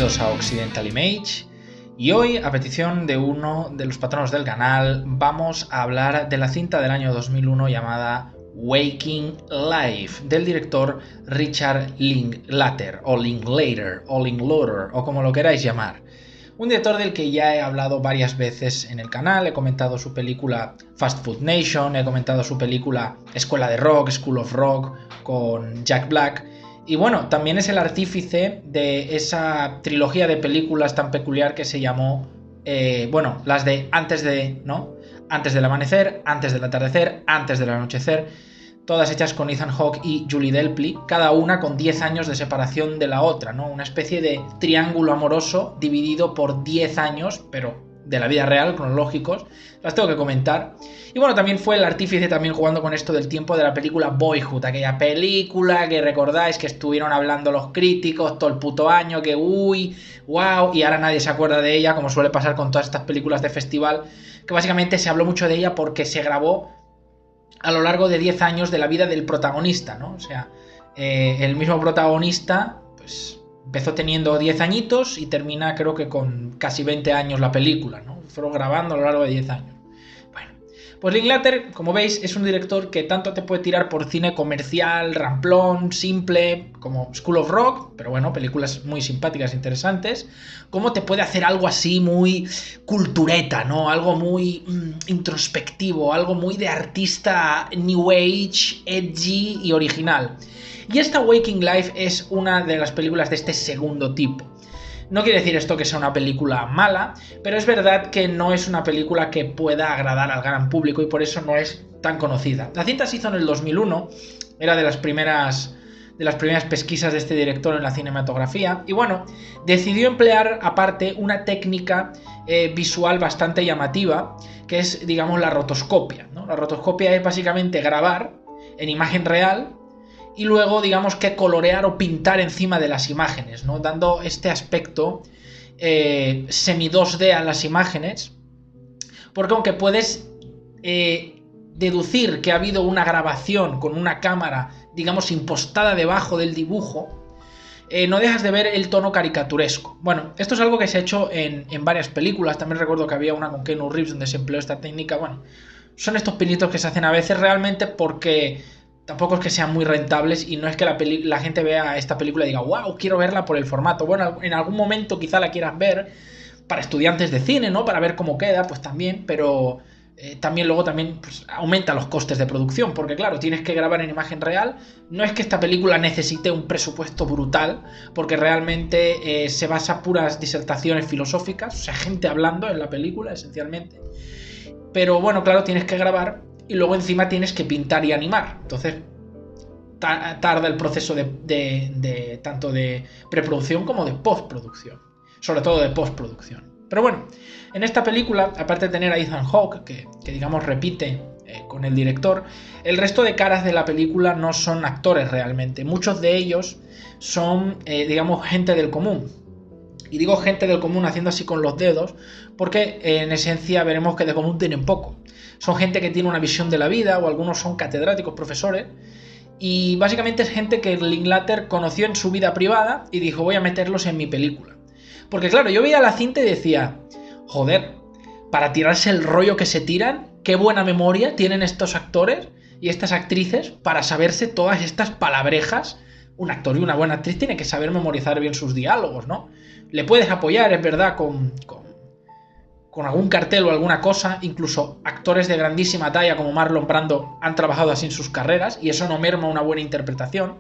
Bienvenidos a Occidental Image y hoy, a petición de uno de los patronos del canal, vamos a hablar de la cinta del año 2001 llamada Waking Life, del director Richard Linklater, o Linklater, o Linklater, o como lo queráis llamar. Un director del que ya he hablado varias veces en el canal. He comentado su película Fast Food Nation, he comentado su película Escuela de Rock, School of Rock, con Jack Black. Y bueno, también es el artífice de esa trilogía de películas tan peculiar que se llamó, las de antes del amanecer, antes del atardecer, antes del anochecer, todas hechas con Ethan Hawke y Julie Delpy, cada una con 10 años de separación de la otra, ¿no? Una especie de triángulo amoroso dividido por 10 años, pero de la vida real, cronológicos. Las tengo que comentar. Y bueno, también fue el artífice también jugando con esto del tiempo de la película Boyhood, aquella película que recordáis que estuvieron hablando los críticos todo el puto año, que uy, wow, y ahora nadie se acuerda de ella, como suele pasar con todas estas películas de festival, que básicamente se habló mucho de ella porque se grabó a lo largo de 10 años de la vida del protagonista, ¿no? O sea, el mismo protagonista, pues, empezó teniendo 10 añitos y termina, creo que con casi 20 años la película, ¿no? Fueron grabando a lo largo de 10 años. Bueno, pues Linklater, como veis, es un director que tanto te puede tirar por cine comercial, ramplón, simple, como School of Rock, pero bueno, películas muy simpáticas e interesantes, como te puede hacer algo así muy cultureta, ¿no? Algo muy introspectivo, algo muy de artista new age, edgy y original. Y esta Waking Life es una de las películas de este segundo tipo. No quiere decir esto que sea una película mala, pero es verdad que no es una película que pueda agradar al gran público y por eso no es tan conocida. La cinta se hizo en el 2001, era de las primeras pesquisas de este director en la cinematografía, y bueno, decidió emplear aparte una técnica visual bastante llamativa, que es, digamos, la rotoscopia, ¿no? La rotoscopia es básicamente grabar en imagen real y luego, digamos, que colorear o pintar encima de las imágenes, ¿no? Dando este aspecto semi 2D a las imágenes, porque aunque puedes deducir que ha habido una grabación con una cámara, digamos, impostada debajo del dibujo, no dejas de ver el tono caricaturesco. Bueno, esto es algo que se ha hecho en varias películas. También recuerdo que había una con Keanu Reeves donde se empleó esta técnica. Bueno, son estos pinitos que se hacen a veces realmente porque tampoco es que sean muy rentables y no es que la gente vea esta película y diga, wow, quiero verla por el formato. Bueno, en algún momento quizá la quieras ver para estudiantes de cine, ¿no? Para ver cómo queda, pues también, pero también luego pues, aumenta los costes de producción, porque claro, tienes que grabar en imagen real. No es que esta película necesite un presupuesto brutal, porque realmente se basa en puras disertaciones filosóficas, o sea, gente hablando en la película, esencialmente. Pero bueno, claro, tienes que grabar y luego encima tienes que pintar y animar. Entonces tarda el proceso de tanto de preproducción como de postproducción. Sobre todo de postproducción. Pero bueno, en esta película, aparte de tener a Ethan Hawke, que digamos repite con el director, el resto de caras de la película no son actores realmente. Muchos de ellos son, digamos, gente del común. Y digo gente del común haciendo así con los dedos, porque en esencia veremos que de común tienen poco. Son gente que tiene una visión de la vida, o algunos son catedráticos, profesores, y básicamente es gente que Linklater conoció en su vida privada y dijo, voy a meterlos en mi película. Porque claro, yo veía la cinta y decía, joder, para tirarse el rollo que se tiran, qué buena memoria tienen estos actores y estas actrices para saberse todas estas palabrejas. Un actor y una buena actriz tiene que saber memorizar bien sus diálogos, ¿no? Le puedes apoyar, es verdad, con algún cartel o alguna cosa. Incluso actores de grandísima talla como Marlon Brando han trabajado así en sus carreras y eso no merma una buena interpretación.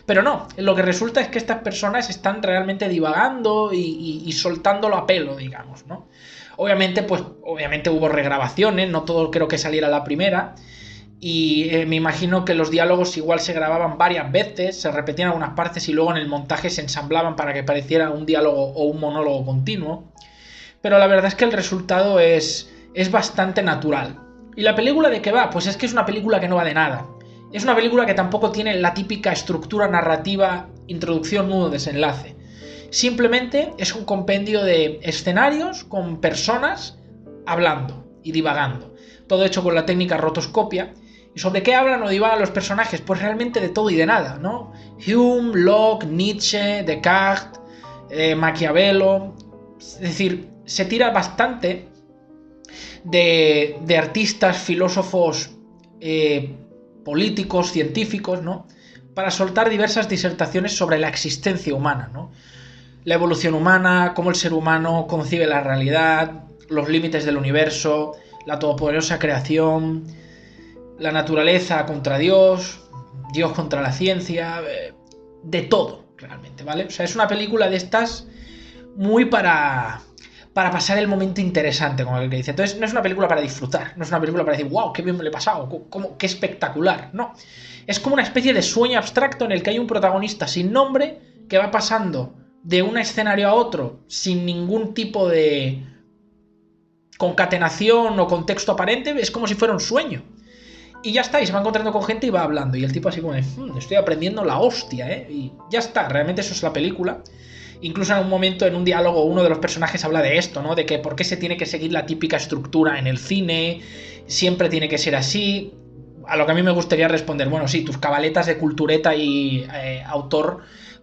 Pero no, lo que resulta es que estas personas están realmente divagando y soltándolo a pelo, digamos, ¿no? Obviamente hubo regrabaciones, no todo creo que saliera a la primera. Y me imagino que los diálogos igual se grababan varias veces, se repetían algunas partes y luego en el montaje se ensamblaban para que pareciera un diálogo o un monólogo continuo. Pero la verdad es que el resultado es bastante natural. ¿Y la película de qué va? Pues es que es una película que no va de nada. Es una película que tampoco tiene la típica estructura narrativa, introducción, nudo, desenlace. Simplemente es un compendio de escenarios con personas hablando y divagando. Todo hecho con la técnica rotoscopia. ¿Y sobre qué hablan o divagan los personajes? Pues realmente de todo y de nada, ¿no? Hume, Locke, Nietzsche, Descartes, Maquiavelo. Es decir, se tira bastante de artistas, filósofos, políticos, científicos, ¿no? Para soltar diversas disertaciones sobre la existencia humana, ¿no? La evolución humana, cómo el ser humano concibe la realidad, los límites del universo, la todopoderosa creación, la naturaleza contra Dios, Dios contra la ciencia, de todo, realmente, ¿vale? O sea, es una película de estas muy para pasar el momento interesante, como el que dice. Entonces, no es una película para disfrutar, no es una película para decir, wow, qué bien me lo he pasado, qué espectacular, no. Es como una especie de sueño abstracto en el que hay un protagonista sin nombre que va pasando de un escenario a otro sin ningún tipo de concatenación o contexto aparente, es como si fuera un sueño. Y ya está, y se va encontrando con gente y va hablando. Y el tipo así como de, estoy aprendiendo la hostia, ¿eh? Y ya está, realmente eso es la película. Incluso en un momento, en un diálogo, uno de los personajes habla de esto, ¿no? De que por qué se tiene que seguir la típica estructura en el cine, siempre tiene que ser así. A lo que a mí me gustaría responder, bueno, sí, tus cabaletas de cultureta y autor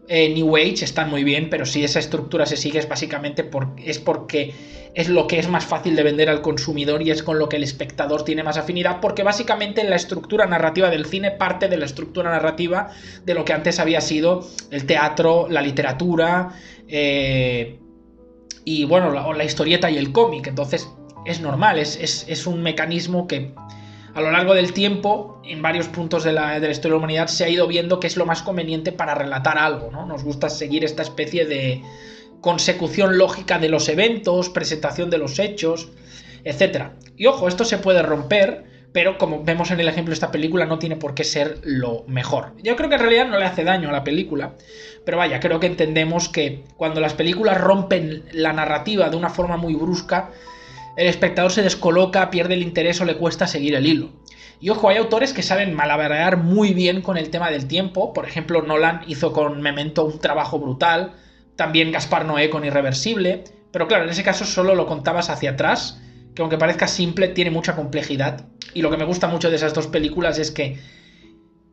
New Age están muy bien, pero si esa estructura se sigue es básicamente porque es lo que es más fácil de vender al consumidor y es con lo que el espectador tiene más afinidad, porque básicamente la estructura narrativa del cine parte de la estructura narrativa de lo que antes había sido el teatro, la literatura y bueno, la historieta y el cómic. Entonces es normal, es un mecanismo que a lo largo del tiempo, en varios puntos de la historia de la humanidad, se ha ido viendo que es lo más conveniente para relatar algo, ¿no? Nos gusta seguir esta especie de consecución lógica de los eventos, presentación de los hechos, etc. Y ojo, esto se puede romper, pero como vemos en el ejemplo de esta película, no tiene por qué ser lo mejor. Yo creo que en realidad no le hace daño a la película, pero vaya, creo que entendemos que cuando las películas rompen la narrativa de una forma muy brusca, el espectador se descoloca, pierde el interés o le cuesta seguir el hilo. Y ojo, hay autores que saben malabarear muy bien con el tema del tiempo. Por ejemplo, Nolan hizo con Memento un trabajo brutal. También Gaspar Noé con Irreversible. Pero claro, en ese caso solo lo contabas hacia atrás, que aunque parezca simple, tiene mucha complejidad. Y lo que me gusta mucho de esas dos películas es que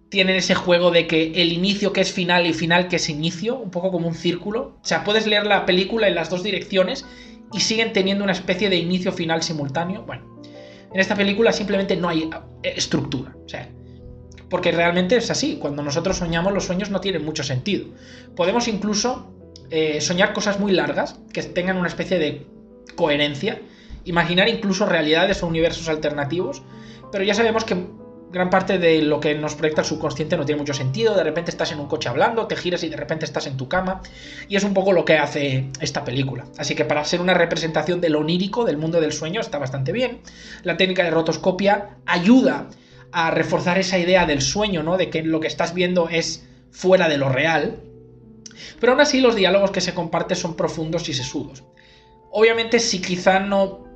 tienen ese juego de que el inicio que es final y final que es inicio, un poco como un círculo. O sea, puedes leer la película en las dos direcciones y siguen teniendo una especie de inicio-final simultáneo. Bueno, en esta película simplemente no hay estructura. O sea, porque realmente es así. Cuando nosotros soñamos, los sueños no tienen mucho sentido. Podemos incluso soñar cosas muy largas que tengan una especie de coherencia. Imaginar incluso realidades o universos alternativos. Pero ya sabemos que gran parte de lo que nos proyecta el subconsciente no tiene mucho sentido. De repente estás en un coche hablando, te giras y de repente estás en tu cama. Y es un poco lo que hace esta película. Así que para ser una representación de lo onírico, del mundo del sueño, está bastante bien. La técnica de rotoscopia ayuda a reforzar esa idea del sueño, ¿no? De que lo que estás viendo es fuera de lo real. Pero aún así los diálogos que se comparten son profundos y sesudos. Obviamente, si quizá no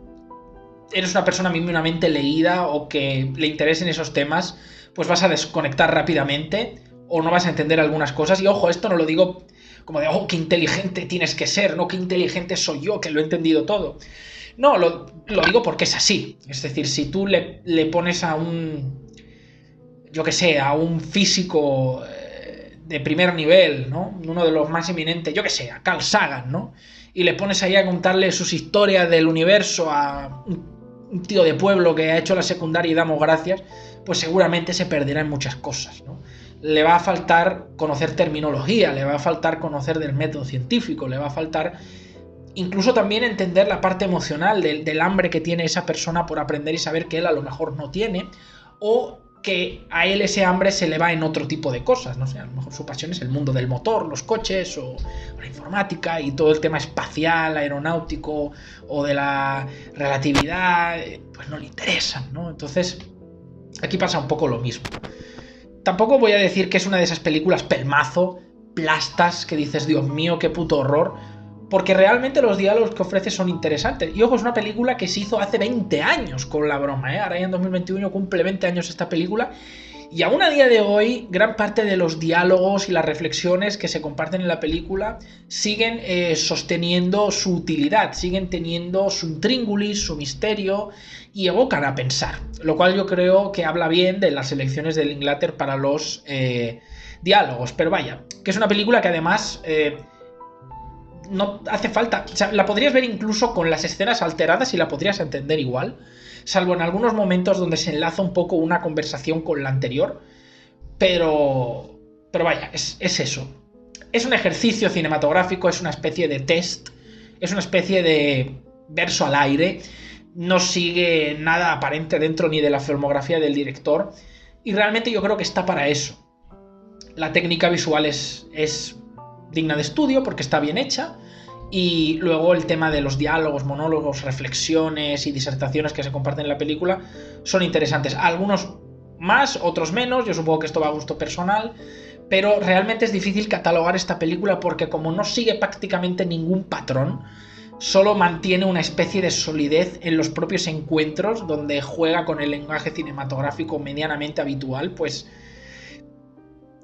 eres una persona mínimamente leída o que le interesen esos temas, pues vas a desconectar rápidamente o no vas a entender algunas cosas. Y ojo, esto no lo digo como de, oh, qué inteligente tienes que ser, no, qué inteligente soy yo, que lo he entendido todo. No, lo digo porque es así. Es decir, si tú le pones a un, yo qué sé, a un físico de primer nivel, ¿no? Uno de los más eminentes, yo qué sé, a Carl Sagan, ¿no? Y le pones ahí a contarle sus historias del universo a un tío de pueblo que ha hecho la secundaria y damos gracias, pues seguramente se perderá en muchas cosas, ¿no? Le va a faltar conocer terminología, le va a faltar conocer del método científico, le va a faltar incluso también entender la parte emocional del hambre que tiene esa persona por aprender y saber que él a lo mejor no tiene, o que a él ese hambre se le va en otro tipo de cosas, no sé, a lo mejor su pasión es el mundo del motor, los coches o la informática y todo el tema espacial, aeronáutico o de la relatividad, pues no le interesan, ¿no? Entonces, aquí pasa un poco lo mismo. Tampoco voy a decir que es una de esas películas pelmazo, plastas, que dices, Dios mío, qué puto horror, porque realmente los diálogos que ofrece son interesantes. Y ojo, es una película que se hizo hace 20 años con la broma, ¿eh? Ahora ya en 2021 cumple 20 años esta película. Y aún a día de hoy, gran parte de los diálogos y las reflexiones que se comparten en la película siguen sosteniendo su utilidad, siguen teniendo su intríngulis, su misterio y evocan a pensar. Lo cual yo creo que habla bien de las elecciones del Linklater para los diálogos. Pero vaya, que es una película que además no hace falta. O sea, la podrías ver incluso con las escenas alteradas y la podrías entender igual. Salvo en algunos momentos donde se enlaza un poco una conversación con la anterior. Pero vaya, es eso. Es un ejercicio cinematográfico, es una especie de test, es una especie de verso al aire. No sigue nada aparente dentro ni de la filmografía del director. Y realmente yo creo que está para eso. La técnica visual es digna de estudio porque está bien hecha. Y luego el tema de los diálogos, monólogos, reflexiones y disertaciones que se comparten en la película son interesantes. Algunos más, otros menos. Yo supongo que esto va a gusto personal. Pero realmente es difícil catalogar esta película porque como no sigue prácticamente ningún patrón, solo mantiene una especie de solidez en los propios encuentros donde juega con el lenguaje cinematográfico medianamente habitual, pues...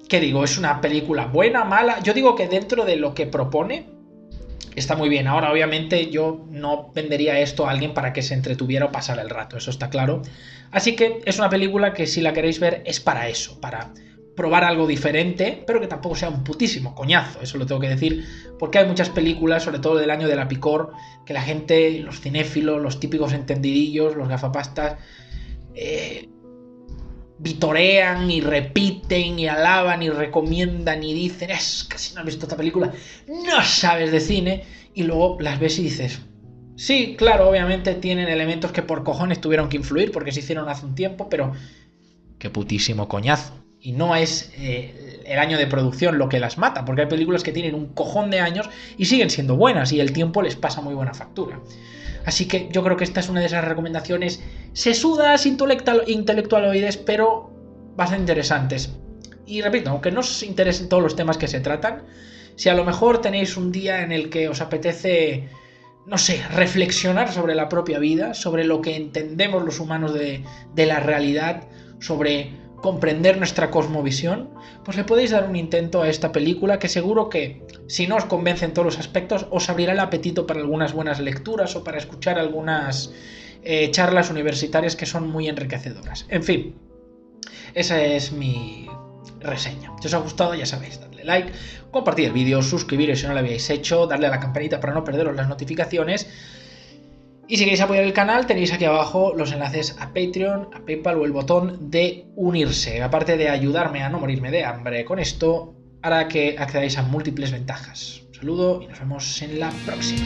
¿Qué digo? ¿Es una película buena, mala? Yo digo que dentro de lo que propone está muy bien. Ahora, obviamente, yo no vendería esto a alguien para que se entretuviera o pasara el rato, eso está claro. Así que es una película que si la queréis ver es para eso, para probar algo diferente, pero que tampoco sea un putísimo coñazo, eso lo tengo que decir, porque hay muchas películas, sobre todo del año de la Picor, que la gente, los cinéfilos, los típicos entendidillos, los gafapastas, vitorean y repiten y alaban y recomiendan y dicen, es que si no has visto esta película no sabes de cine, y luego las ves y dices, sí, claro, obviamente tienen elementos que por cojones tuvieron que influir porque se hicieron hace un tiempo, pero qué putísimo coñazo. Y no es el año de producción lo que las mata, porque hay películas que tienen un cojón de años y siguen siendo buenas y el tiempo les pasa muy buena factura. Así que yo creo que esta es una de esas recomendaciones sesudas, intelectualoides, pero bastante interesantes. Y repito, aunque no os interesen todos los temas que se tratan, si a lo mejor tenéis un día en el que os apetece, no sé, reflexionar sobre la propia vida, sobre lo que entendemos los humanos de la realidad, sobre comprender nuestra cosmovisión, pues le podéis dar un intento a esta película que seguro que, si no os convence en todos los aspectos, os abrirá el apetito para algunas buenas lecturas o para escuchar algunas charlas universitarias que son muy enriquecedoras. En fin, esa es mi reseña. Si os ha gustado, ya sabéis, dadle like, compartid el vídeo, suscribiros si no lo habéis hecho, darle a la campanita para no perderos las notificaciones. Y si queréis apoyar el canal, tenéis aquí abajo los enlaces a Patreon, a PayPal o el botón de unirse. Aparte de ayudarme a no morirme de hambre con esto, hará que accedáis a múltiples ventajas. Un saludo y nos vemos en la próxima.